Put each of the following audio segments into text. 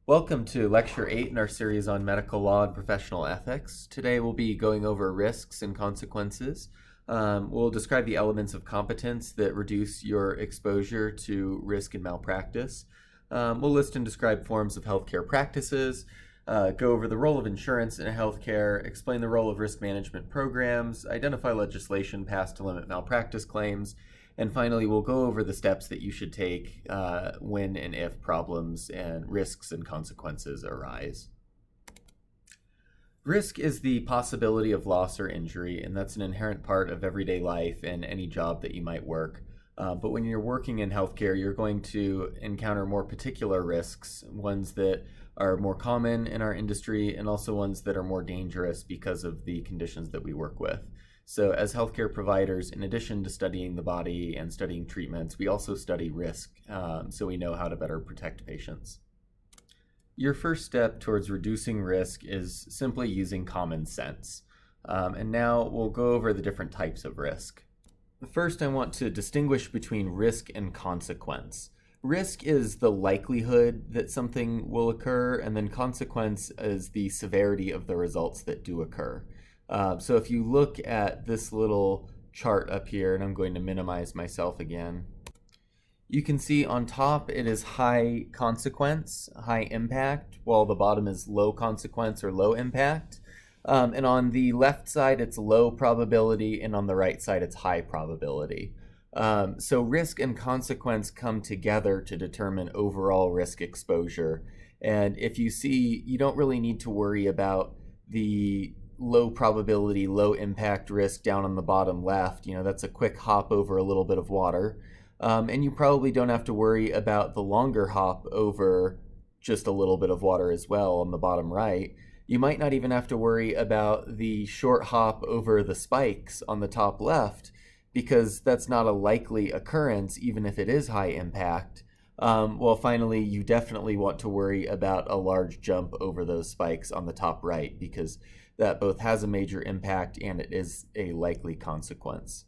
Welcome to Lecture 8 in our series on medical law and professional ethics. Today we'll be going over risks and consequences. We'll describe the elements of competence that reduce your exposure to risk and malpractice. We'll list and describe forms of healthcare practices, go over the role of insurance in healthcare, explain the role of risk management programs, identify legislation passed to limit malpractice claims, and finally, we'll go over the steps that you should take when and if problems and risks and consequences arise. Risk is the possibility of loss or injury, and that's an inherent part of everyday life and any job that you might work. But when you're working in healthcare, you're going to encounter more particular risks, ones that are more common in our industry and also ones that are more dangerous because of the conditions that we work with. So as healthcare providers, in addition to studying the body and studying treatments, we also study risk so we know how to better protect patients. Your first step towards reducing risk is simply using common sense. And now we'll go over the different types of risk. First, I want to distinguish between risk and consequence. Risk is the likelihood that something will occur, and then consequence is the severity of the results that do occur. So if you look at this little chart up here, and I'm going to minimize myself again, you can see on top it is high consequence, high impact, while the bottom is low consequence or low impact. And on the left side, it's low probability, and on the right side, it's high probability. So risk and consequence come together to determine overall risk exposure. And if you see, you don't really need to worry about the low probability, low impact risk down on the bottom left. That's a quick hop over a little bit of water. And you probably don't have to worry about the longer hop over just a little bit of water as well on the bottom right. You might not even have to worry about the short hop over the spikes on the top left, because that's not a likely occurrence, even if it is high impact. Well, finally, you definitely want to worry about a large jump over those spikes on the top right, because that both has a major impact and it is a likely consequence.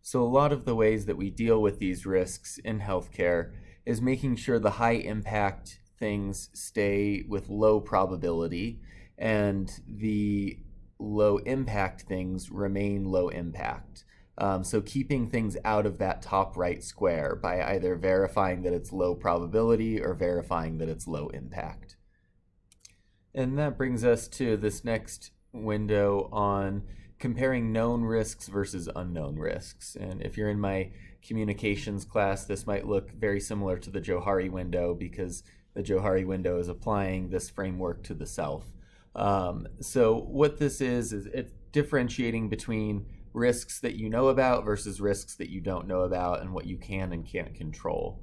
So a lot of the ways that we deal with these risks in healthcare is making sure the high impact things stay with low probability and the low impact things remain low impact. So keeping things out of that top right square by either verifying that it's low probability or verifying that it's low impact. And that brings us to this next window on comparing known risks versus unknown risks. And if you're in my communications class, this might look very similar to the Johari window, because the Johari window is applying this framework to the self. So what this is it's differentiating between risks that you know about versus risks that you don't know about and what you can and can't control.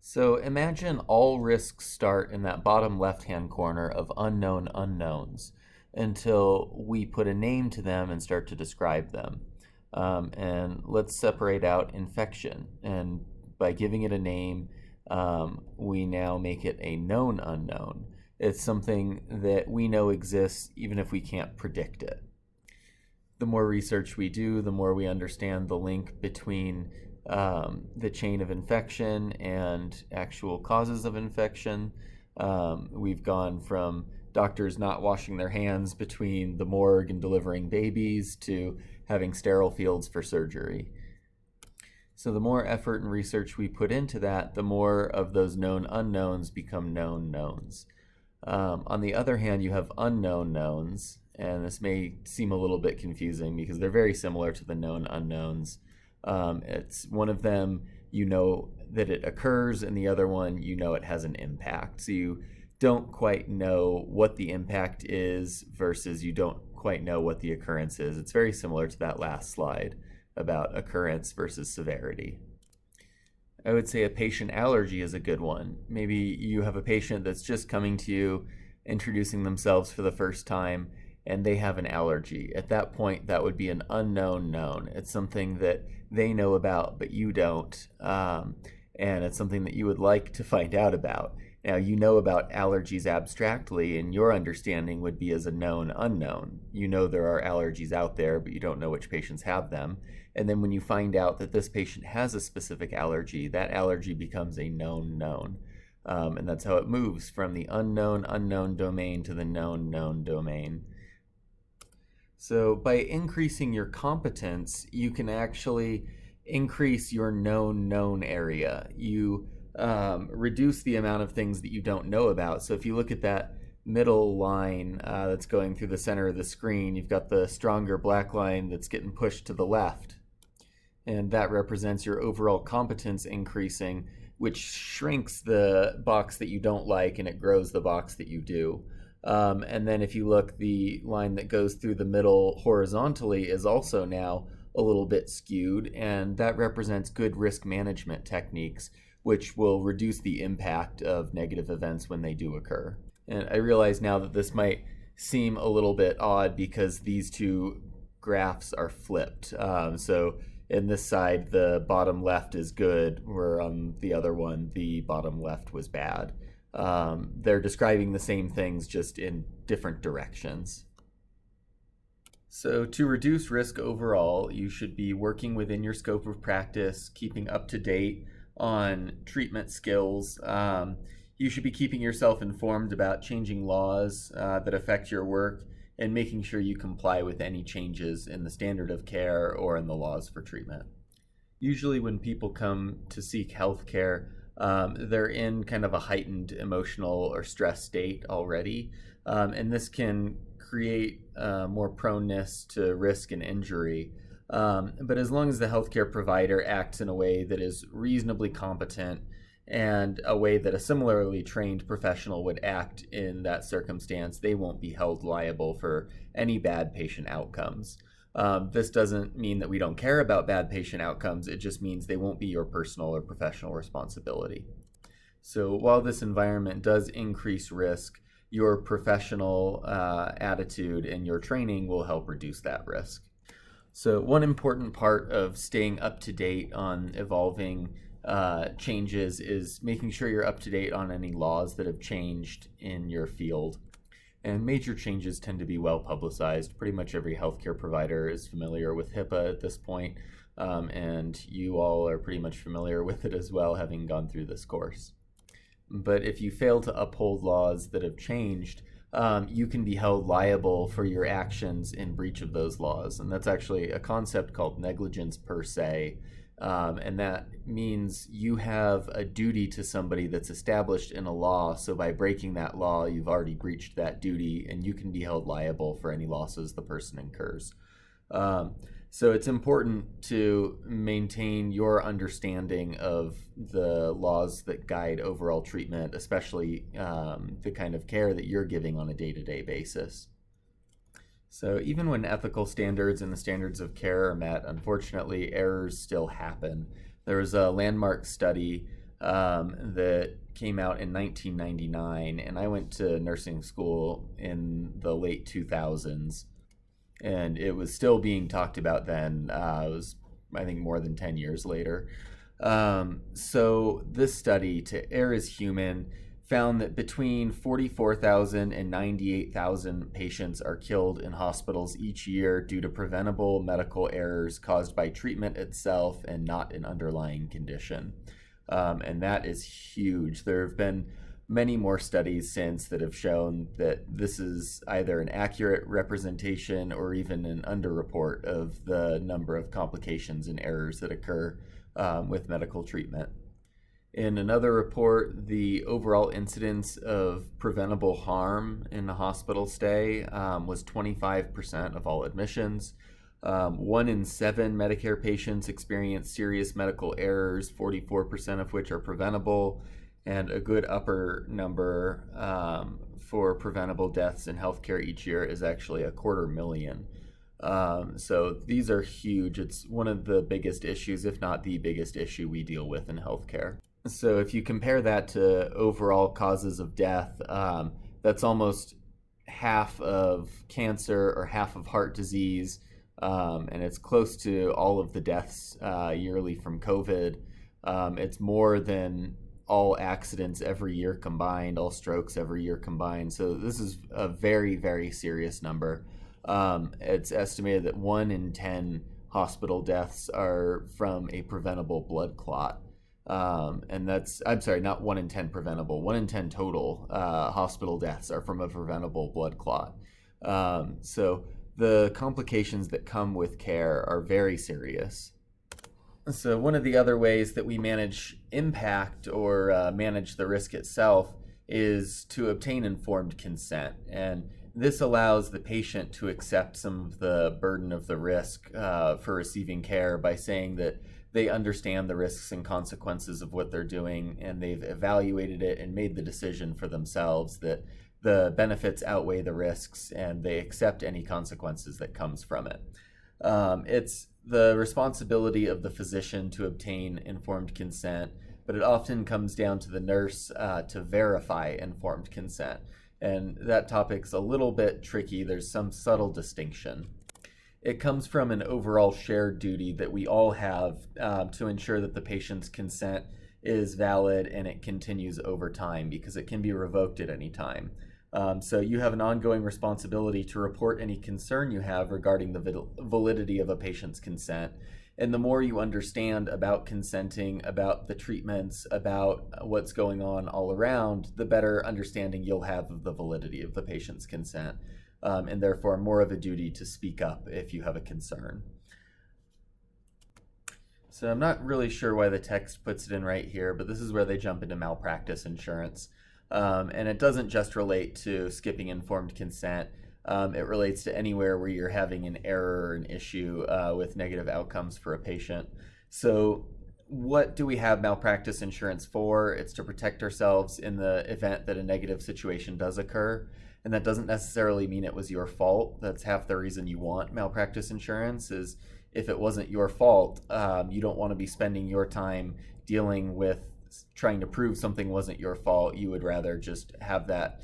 So imagine all risks start in that bottom left-hand corner of unknown unknowns until we put a name to them and start to describe them. And let's separate out infection. And by giving it a name, we now make it a known unknown. It's something that we know exists even if we can't predict it. The more research we do, the more we understand the link between the chain of infection and actual causes of infection. We've gone from doctors not washing their hands between the morgue and delivering babies to having sterile fields for surgery. So the more effort and research we put into that, the more of those known unknowns become known knowns. On the other hand, you have unknown knowns, and this may seem a little bit confusing because they're very similar to the known unknowns. It's one of them, you know that it occurs, and the other one, you know it has an impact. So you don't quite know what the impact is versus you don't quite know what the occurrence is. It's very similar to that last slide about occurrence versus severity. I would say a patient allergy is a good one. Maybe you have a patient that's just coming to you, introducing themselves for the first time, and they have an allergy. At that point, that would be an unknown known. It's something that they know about, but you don't, and it's something that you would like to find out about. Now, you know about allergies abstractly, and your understanding would be as a known unknown. You know there are allergies out there, but you don't know which patients have them. And then when you find out that this patient has a specific allergy, that allergy becomes a known known. And that's how it moves from the unknown domain to the known domain. So by increasing your competence, you can actually increase your known area. You reduce the amount of things that you don't know about. So if you look at that middle line that's going through the center of the screen, you've got the stronger black line that's getting pushed to the left. And that represents your overall competence increasing, which shrinks the box that you don't like and it grows the box that you do. And then if you look, the line that goes through the middle horizontally is also now a little bit skewed, and that represents good risk management techniques, which will reduce the impact of negative events when they do occur. And I realize now that this might seem a little bit odd because these two graphs are flipped. So in this side, the bottom left is good, where on the other one, the bottom left was bad. They're describing the same things, just in different directions. So to reduce risk overall, you should be working within your scope of practice, keeping up to date on treatment skills. You should be keeping yourself informed about changing laws that affect your work, and making sure you comply with any changes in the standard of care or in the laws for treatment. Usually when people come to seek health care, they're in kind of a heightened emotional or stress state already, and this can create more proneness to risk and injury. But as long as the healthcare provider acts in a way that is reasonably competent and a way that a similarly trained professional would act in that circumstance, they won't be held liable for any bad patient outcomes. This doesn't mean that we don't care about bad patient outcomes. It just means they won't be your personal or professional responsibility. So while this environment does increase risk, your professional attitude and your training will help reduce that risk. So one important part of staying up to date on evolving changes is making sure you're up to date on any laws that have changed in your field. And major changes tend to be well publicized. Pretty much every healthcare provider is familiar with HIPAA at this point, and you all are pretty much familiar with it as well, having gone through this course. But if you fail to uphold laws that have changed, you can be held liable for your actions in breach of those laws. And that's actually a concept called negligence per se. And that means you have a duty to somebody that's established in a law. So by breaking that law, you've already breached that duty, and you can be held liable for any losses the person incurs. So it's important to maintain your understanding of the laws that guide overall treatment, especially the kind of care that you're giving on a day-to-day basis. So even when ethical standards and the standards of care are met, unfortunately, errors still happen. There was a landmark study that came out in 1999, and I went to nursing school in the late 2000s, and it was still being talked about then. It was, I think, more than 10 years later. So this study, To Err is Human, found that between 44,000 and 98,000 patients are killed in hospitals each year due to preventable medical errors caused by treatment itself and not an underlying condition. And that is huge. There have been many more studies since that have shown that this is either an accurate representation or even an underreport of the number of complications and errors that occur with medical treatment. In another report, the overall incidence of preventable harm in a hospital stay was 25% of all admissions. 1 in 7 Medicare patients experience serious medical errors, 44% of which are preventable, and a good upper number for preventable deaths in healthcare each year is actually 250,000. So these are huge. It's one of the biggest issues, if not the biggest issue we deal with in healthcare. So if you compare that to overall causes of death, that's almost half of cancer or half of heart disease, and it's close to all of the deaths yearly from COVID. It's more than all accidents every year combined, all strokes every year combined. So this is a very, very serious number. It's estimated that 1 in 10 hospital deaths are from a preventable blood clot. And that's, I'm sorry, not 1 in 10 preventable, 1 in 10 total hospital deaths are from a preventable blood clot. So the complications that come with care are very serious. So one of the other ways that we manage impact or manage the risk itself is to obtain informed consent. And this allows the patient to accept some of the burden of the risk for receiving care by saying that they understand the risks and consequences of what they're doing, and they've evaluated it and made the decision for themselves that the benefits outweigh the risks, and they accept any consequences that comes from it. It's the responsibility of the physician to obtain informed consent, but it often comes down to the nurse to verify informed consent. And that topic's a little bit tricky. There's some subtle distinction. It comes from an overall shared duty that we all have to ensure that the patient's consent is valid and it continues over time, because it can be revoked at any time. So you have an ongoing responsibility to report any concern you have regarding the validity of a patient's consent. And the more you understand about consenting, about the treatments, about what's going on all around, the better understanding you'll have of the validity of the patient's consent, and therefore more of a duty to speak up if you have a concern. So I'm not really sure why the text puts it in right here, but this is where they jump into malpractice insurance. And it doesn't just relate to skipping informed consent. It relates to anywhere where you're having an error or an issue with negative outcomes for a patient. So what do we have malpractice insurance for? It's to protect ourselves in the event that a negative situation does occur. And that doesn't necessarily mean it was your fault. That's half the reason you want malpractice insurance, is if it wasn't your fault, you don't want to be spending your time dealing with trying to prove something wasn't your fault. You would rather just have that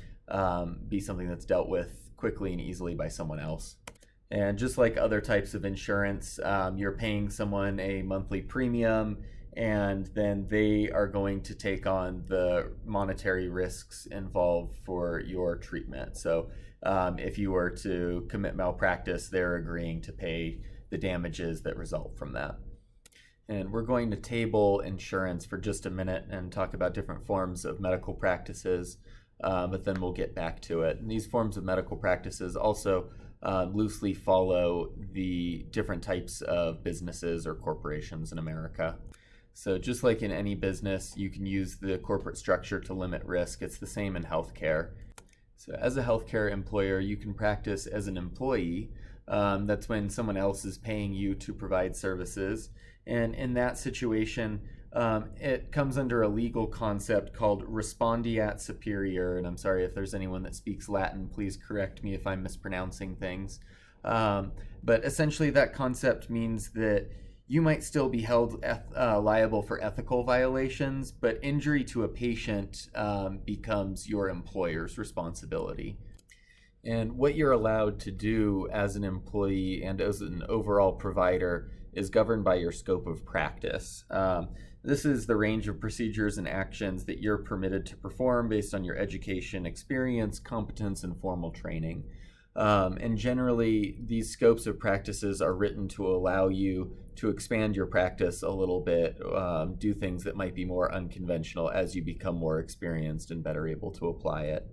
be something that's dealt with quickly and easily by someone else. And just like other types of insurance, you're paying someone a monthly premium, and then they are going to take on the monetary risks involved for your treatment. So if you were to commit malpractice, they're agreeing to pay the damages that result from that. And we're going to table insurance for just a minute and talk about different forms of medical practices, but then we'll get back to it. And these forms of medical practices also loosely follow the different types of businesses or corporations in America. So just like in any business, you can use the corporate structure to limit risk. It's the same in healthcare. So as a healthcare employer, you can practice as an employee. That's when someone else is paying you to provide services. And in that situation, it comes under a legal concept called respondeat superior. And I'm sorry if there's anyone that speaks Latin, please correct me if I'm mispronouncing things. But essentially that concept means that you might still be held liable for ethical violations, but injury to a patient becomes your employer's responsibility. And what you're allowed to do as an employee and as an overall provider is governed by your scope of practice. This is the range of procedures and actions that you're permitted to perform based on your education, experience, competence, and formal training. And generally, these scopes of practices are written to allow you to expand your practice a little bit, do things that might be more unconventional as you become more experienced and better able to apply it.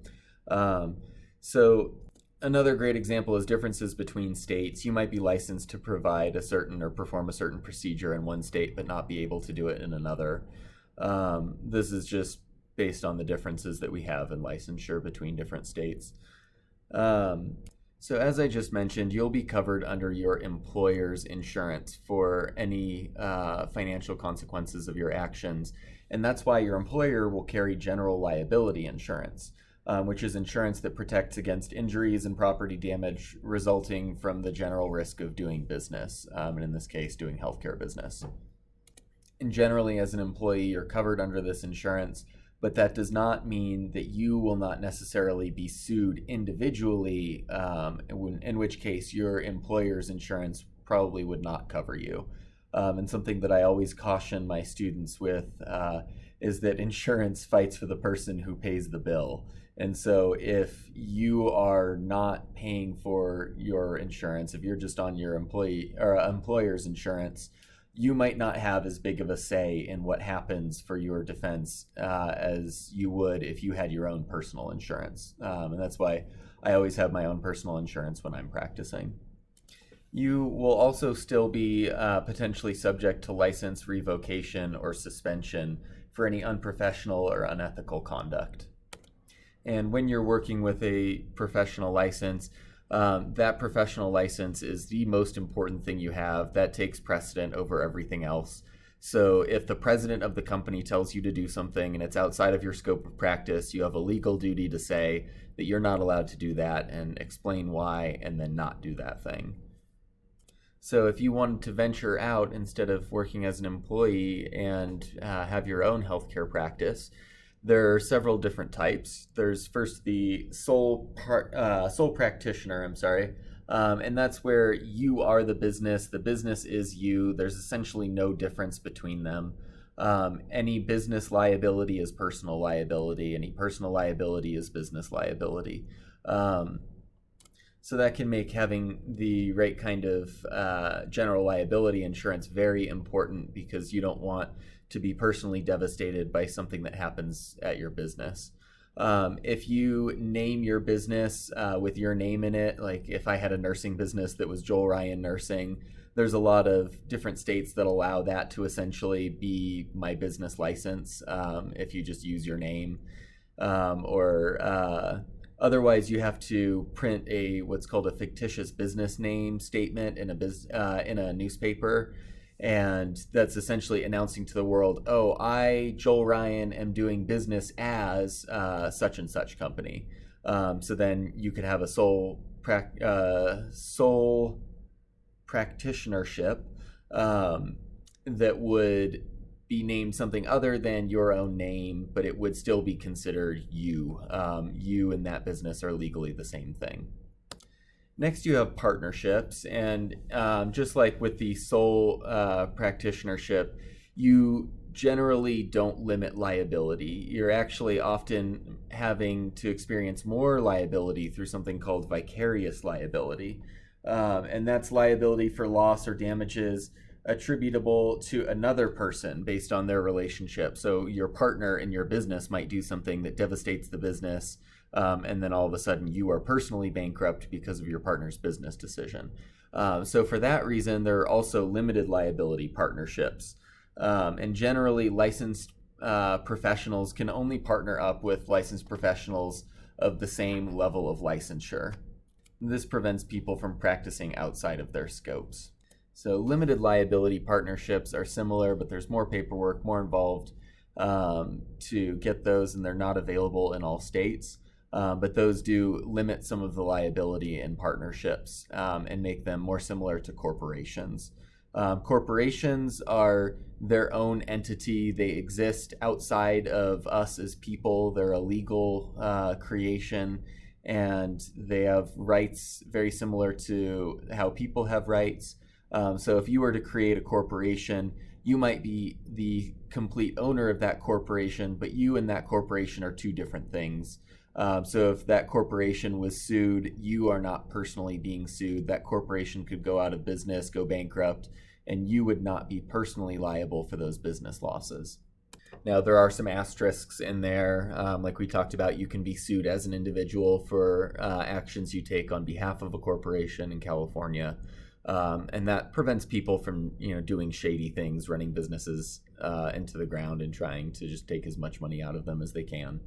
So another great example is differences between states. You might be licensed to provide a certain or perform a certain procedure in one state, but not be able to do it in another. This is just based on the differences that we have in licensure between different states. So as I just mentioned, you'll be covered under your employer's insurance for any financial consequences of your actions. And that's why your employer will carry general liability insurance, which is insurance that protects against injuries and property damage resulting from the general risk of doing business, and in this case, doing healthcare business. And generally, as an employee, you're covered under this insurance, but that does not mean that you will not necessarily be sued individually, in which case your employer's insurance probably would not cover you. And something that I always caution my students with is that insurance fights for the person who pays the bill. And so if you are not paying for your insurance, if you're just on your employer's insurance, you might not have as big of a say in what happens for your defense as you would if you had your own personal insurance. And that's why I always have my own personal insurance when I'm practicing. You will also still be potentially subject to license revocation or suspension for any unprofessional or unethical conduct. And when you're working with a professional license, that professional license is the most important thing you have. That takes precedent over everything else. So if the president of the company tells you to do something and it's outside of your scope of practice, you have a legal duty to say that you're not allowed to do that and explain why, and then not do that thing. So if you wanted to venture out instead of working as an employee and have your own healthcare practice, there are several different types. There's first the sole practitioner, and that's where you are the business is you. There's essentially no difference between them. Any business liability is personal liability. Any personal liability is business liability. So that can make having the right kind of general liability insurance very important, because you don't want to be personally devastated by something that happens at your business. If you name your business with your name in it, like if I had a nursing business that was Joel Ryan Nursing, there's a lot of different states that allow that to essentially be my business license if you just use your name. Otherwise, you have to print what's called a fictitious business name statement in a newspaper, and that's essentially announcing to the world, "Oh, I, Joel Ryan, am doing business as such and such company." So then you could have a sole practitionership that would be named something other than your own name, but it would still be considered you. You and that business are legally the same thing. Next, you have partnerships, and just like with the sole practitionership, you generally don't limit liability. You're actually often having to experience more liability through something called vicarious liability, and that's liability for loss or damages attributable to another person based on their relationship. So your partner in your business might do something that devastates the business, and then all of a sudden you are personally bankrupt because of your partner's business decision. So for that reason, there are also limited liability partnerships. And generally, licensed professionals can only partner up with licensed professionals of the same level of licensure. This prevents people from practicing outside of their scopes. So limited liability partnerships are similar, but there's more paperwork, more involved to get those, and they're not available in all states. But those do limit some of the liability in partnerships and make them more similar to corporations. Corporations are their own entity. They exist outside of us as people. They're a legal creation, and they have rights very similar to how people have rights. So if you were to create a corporation, you might be the complete owner of that corporation, but you and that corporation are two different things. So if that corporation was sued, you are not personally being sued. That corporation could go out of business, go bankrupt, and you would not be personally liable for those business losses. Now, there are some asterisks in there. Like we talked about, you can be sued as an individual for actions you take on behalf of a corporation in California. And that prevents people from, doing shady things, running businesses into the ground and trying to just take as much money out of them as they can.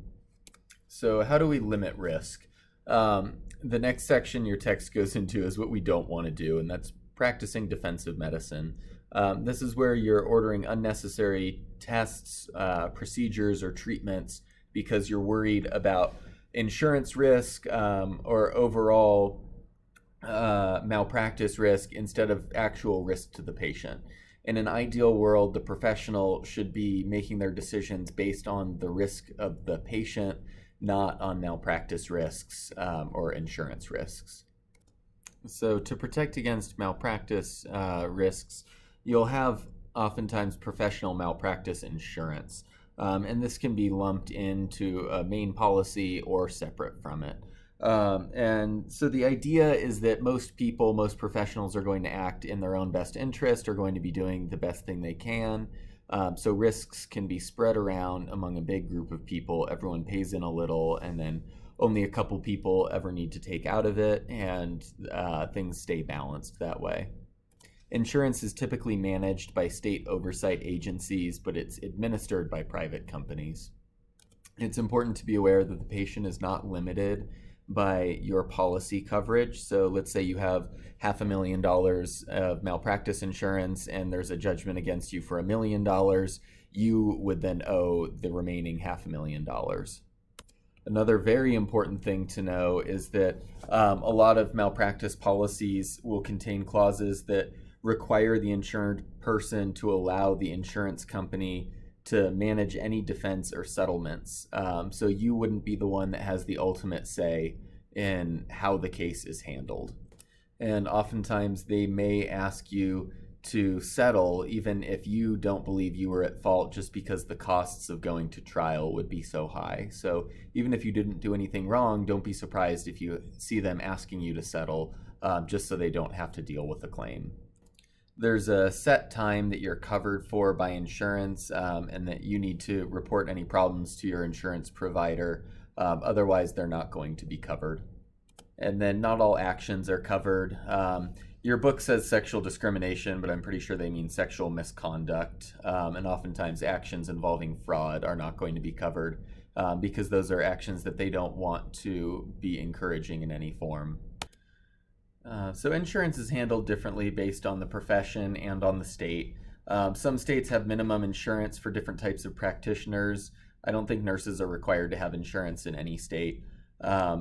So how do we limit risk? The next section your text goes into is what we don't want to do, and that's practicing defensive medicine. This is where you're ordering unnecessary tests, procedures, or treatments because you're worried about insurance risk or overall malpractice risk instead of actual risk to the patient. In an ideal world, the professional should be making their decisions based on the risk of the patient, not on malpractice risks or insurance risks. So to protect against malpractice risks, you'll have oftentimes professional malpractice insurance. And this can be lumped into a main policy or separate from it. And so the idea is that most people, most professionals are going to act in their own best interest, are going to be doing the best thing they can. So risks can be spread around among a big group of people. Everyone pays in a little, and then only a couple people ever need to take out of it, and things stay balanced that way. Insurance is typically managed by state oversight agencies, but it's administered by private companies. It's important to be aware that the patient is not limited by your policy coverage. So let's say you have $500,000 of malpractice insurance and there's a judgment against you for $1 million. You would then owe the remaining $500,000. Another very important thing to know is that a lot of malpractice policies will contain clauses that require the insured person to allow the insurance company to manage any defense or settlements. So you wouldn't be the one that has the ultimate say in how the case is handled. And oftentimes they may ask you to settle even if you don't believe you were at fault, just because the costs of going to trial would be so high. So even if you didn't do anything wrong, don't be surprised if you see them asking you to settle, just so they don't have to deal with the claim. There's a set time that you're covered for by insurance, and that you need to report any problems to your insurance provider. Otherwise, they're not going to be covered. And then not all actions are covered. Your book says sexual discrimination, but I'm pretty sure they mean sexual misconduct. And oftentimes actions involving fraud are not going to be covered, because those are actions that they don't want to be encouraging in any form. So insurance is handled differently based on the profession and on the state. Some states have minimum insurance for different types of practitioners. I don't think nurses are required to have insurance in any state.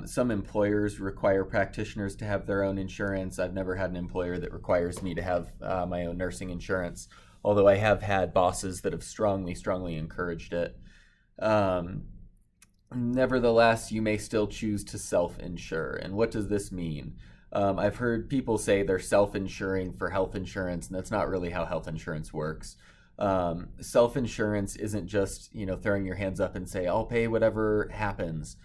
Some employers require practitioners to have their own insurance. I've never had an employer that requires me to have my own nursing insurance, although I have had bosses that have strongly encouraged it. Nevertheless, you may still choose to self-insure. And what does this mean? I've heard people say they're self-insuring for health insurance, and that's not really how health insurance works. Self-insurance isn't just, throwing your hands up and say, I'll pay whatever happens.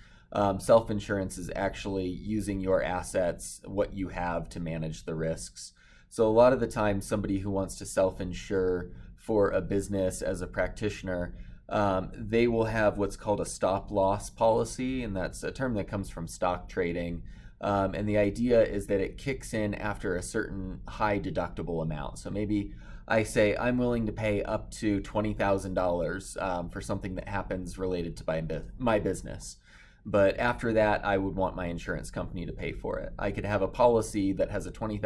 Self-insurance is actually using your assets, what you have, to manage the risks. So a lot of the time, somebody who wants to self-insure for a business as a practitioner, they will have what's called a stop-loss policy, and that's a term that comes from stock trading. And the idea is that it kicks in after a certain high deductible amount. So maybe I say I'm willing to pay up to $20,000 for something that happens related to my business. But after that, I would want my insurance company to pay for it. I could have a policy that has a $20,000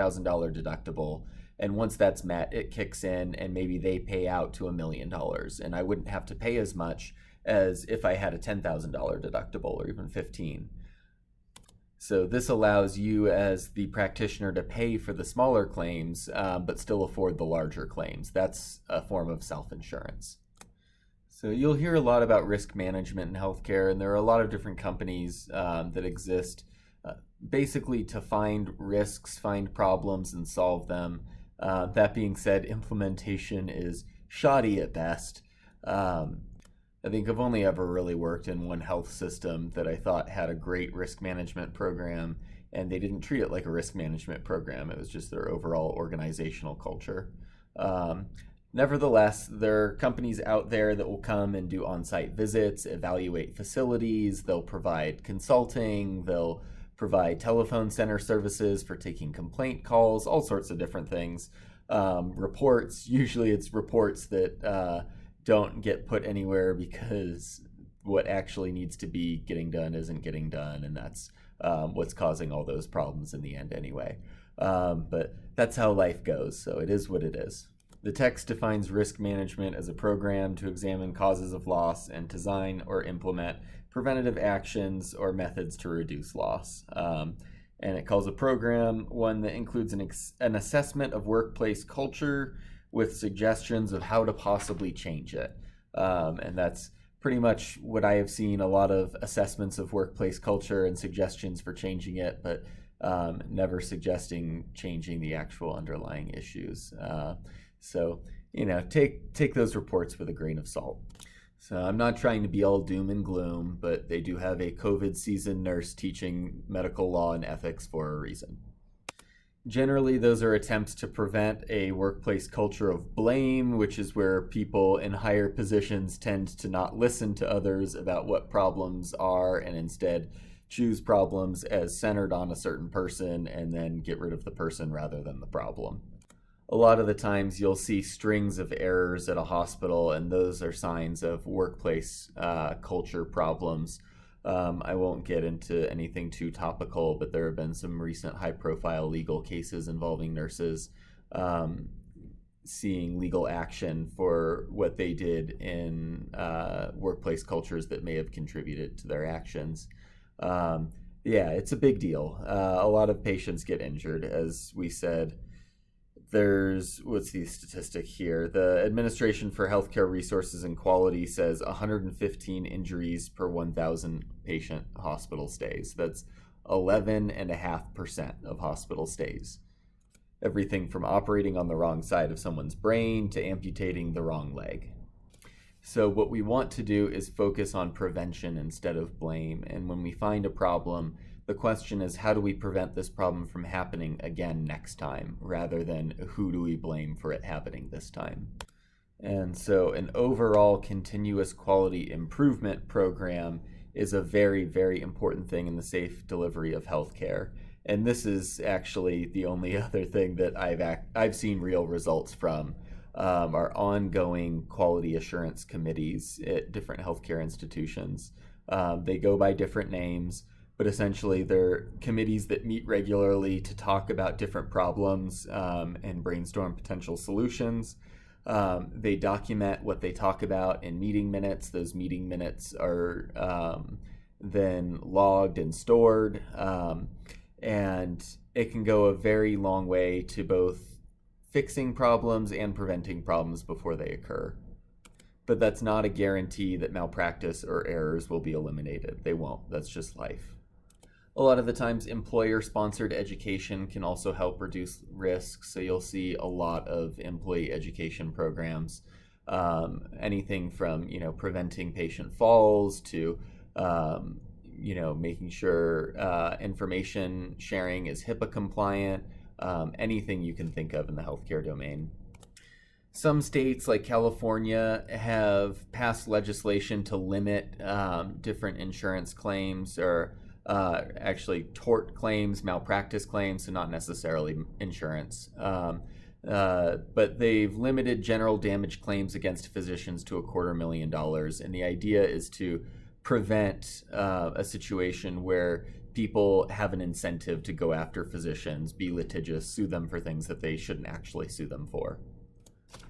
deductible, and once that's met, it kicks in and maybe they pay out to $1 million. And I wouldn't have to pay as much as if I had a $10,000 deductible or even 15. So this allows you as the practitioner to pay for the smaller claims, but still afford the larger claims. That's a form of self-insurance. So you'll hear a lot about risk management in healthcare, and there are a lot of different companies that exist basically to find risks, find problems, and solve them. That being said, implementation is shoddy at best. I think I've only ever really worked in one health system that I thought had a great risk management program, and they didn't treat it like a risk management program. It was just their overall organizational culture. Nevertheless, there are companies out there that will come and do on-site visits, evaluate facilities, they'll provide consulting, they'll provide telephone center services for taking complaint calls, all sorts of different things. Reports, usually it's reports that don't get put anywhere because what actually needs to be getting done isn't getting done, and that's what's causing all those problems in the end anyway. But that's how life goes, so it is what it is. The text defines risk management as a program to examine causes of loss and design or implement preventative actions or methods to reduce loss. And it calls a program one that includes an assessment of workplace culture with suggestions of how to possibly change it. And that's pretty much what I have seen, a lot of assessments of workplace culture and suggestions for changing it, but never suggesting changing the actual underlying issues. So, take those reports with a grain of salt. So I'm not trying to be all doom and gloom, but they do have a COVID seasoned nurse teaching medical law and ethics for a reason. Generally, those are attempts to prevent a workplace culture of blame, which is where people in higher positions tend to not listen to others about what problems are and instead choose problems as centered on a certain person and then get rid of the person rather than the problem. A lot of the times you'll see strings of errors at a hospital, and those are signs of workplace culture problems. I won't get into anything too topical, but there have been some recent high-profile legal cases involving nurses seeing legal action for what they did in workplace cultures that may have contributed to their actions. Yeah, it's a big deal. A lot of patients get injured, as we said. What's the statistic here? The Administration for Healthcare Resources and Quality says 115 injuries per 1,000 patient hospital stays. That's 11.5% of hospital stays. Everything from operating on the wrong side of someone's brain to amputating the wrong leg. So what we want to do is focus on prevention instead of blame. And when we find a problem, the question is, how do we prevent this problem from happening again next time, rather than who do we blame for it happening this time? And so an overall continuous quality improvement program is a very, very important thing in the safe delivery of healthcare. And this is actually the only other thing that I've seen real results from. Our ongoing quality assurance committees at different healthcare institutions. They go by different names, but essentially they're committees that meet regularly to talk about different problems and brainstorm potential solutions. They document what they talk about in meeting minutes. Those meeting minutes are then logged and stored, and it can go a very long way to both fixing problems and preventing problems before they occur. But that's not a guarantee that malpractice or errors will be eliminated. They won't. That's just life. A lot of the times, employer-sponsored education can also help reduce risks. So you'll see a lot of employee education programs, anything from preventing patient falls to making sure information sharing is HIPAA compliant. Anything you can think of in the healthcare domain. Some states like California have passed legislation to limit different insurance claims, or actually tort claims, malpractice claims, so not necessarily insurance. But they've limited general damage claims against physicians to $250,000, and the idea is to prevent a situation where people have an incentive to go after physicians, be litigious, sue them for things that they shouldn't actually sue them for.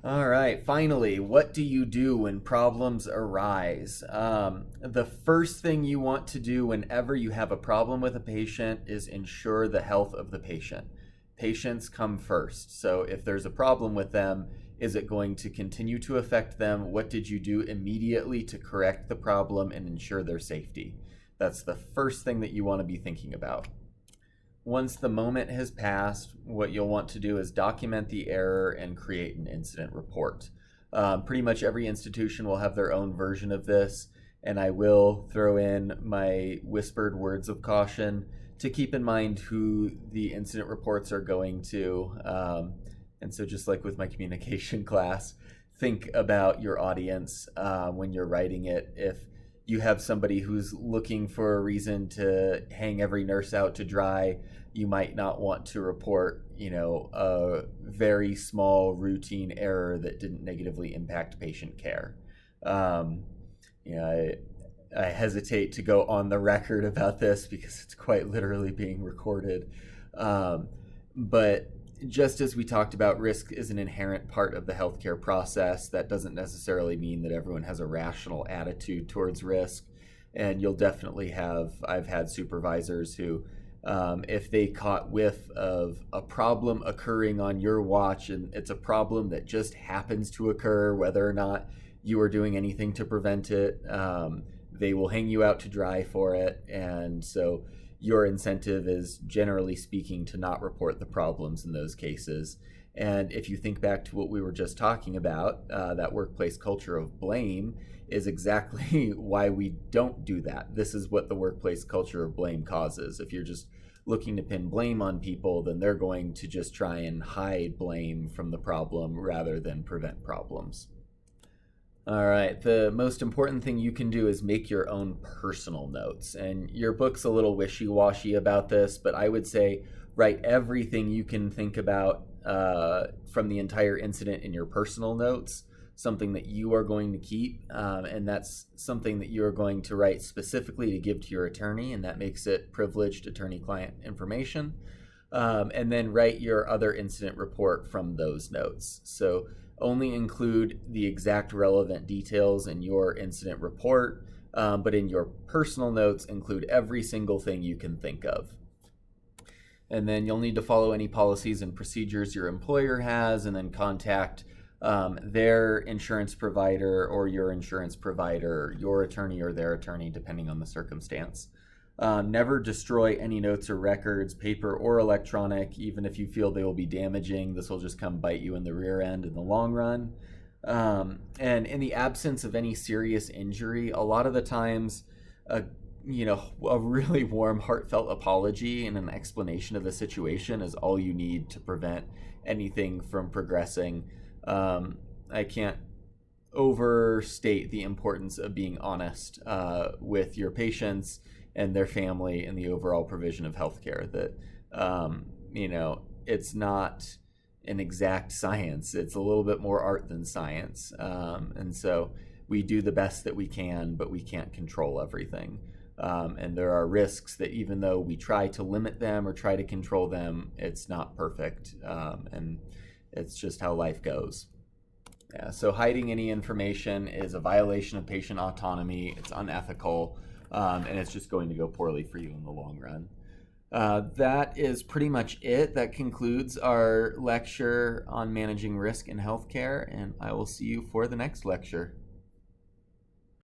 All right, finally, what do you do when problems arise? The first thing you want to do whenever you have a problem with a patient is ensure the health of the patient. Patients come first. So if there's a problem with them, is it going to continue to affect them? What did you do immediately to correct the problem and ensure their safety? That's the first thing that you want to be thinking about. Once the moment has passed, what you'll want to do is document the error and create an incident report. Pretty much every institution will have their own version of this, and I will throw in my whispered words of caution to keep in mind who the incident reports are going to. And so just like with my communication class, think about your audience when you're writing it. If you have somebody who's looking for a reason to hang every nurse out to dry, you might not want to report, a very small routine error that didn't negatively impact patient care. I hesitate to go on the record about this because it's quite literally being recorded. But just as we talked about, risk is an inherent part of the healthcare process. That doesn't necessarily mean that everyone has a rational attitude towards risk. And you'll definitely I've had supervisors who, if they caught whiff of a problem occurring on your watch, and it's a problem that just happens to occur, whether or not you are doing anything to prevent it, they will hang you out to dry for it. And so your incentive is, generally speaking, to not report the problems in those cases. And if you think back to what we were just talking about, that workplace culture of blame, is exactly why we don't do that. This is what the workplace culture of blame causes. If you're just looking to pin blame on people, then they're going to just try and hide blame from the problem rather than prevent problems. All right, the most important thing you can do is make your own personal notes. And your book's a little wishy-washy about this, but I would say write everything you can think about from the entire incident in your personal notes, something that you are going to keep, and that's something that you are going to write specifically to give to your attorney, and that makes it privileged attorney-client information. And then write your other incident report from those notes. So only include the exact relevant details in your incident report, but in your personal notes, include every single thing you can think of. And then you'll need to follow any policies and procedures your employer has, and then contact their insurance provider or your insurance provider, your attorney or their attorney, depending on the circumstance. Never destroy any notes or records, paper or electronic, even if you feel they will be damaging. This will just come bite you in the rear end in the long run. And in the absence of any serious injury, a lot of the times, a really warm, heartfelt apology and an explanation of the situation is all you need to prevent anything from progressing. I can't overstate the importance of being honest with your patients and their family and the overall provision of healthcare. That it's not an exact science. It's a little bit more art than science, and so we do the best that we can, but we can't control everything. And there are risks that even though we try to limit them or try to control them, it's not perfect, and it's just how life goes. Yeah, so hiding any information is a violation of patient autonomy. It's unethical. And it's just going to go poorly for you in the long run. That is pretty much it. That concludes our lecture on managing risk in healthcare, and I will see you for the next lecture.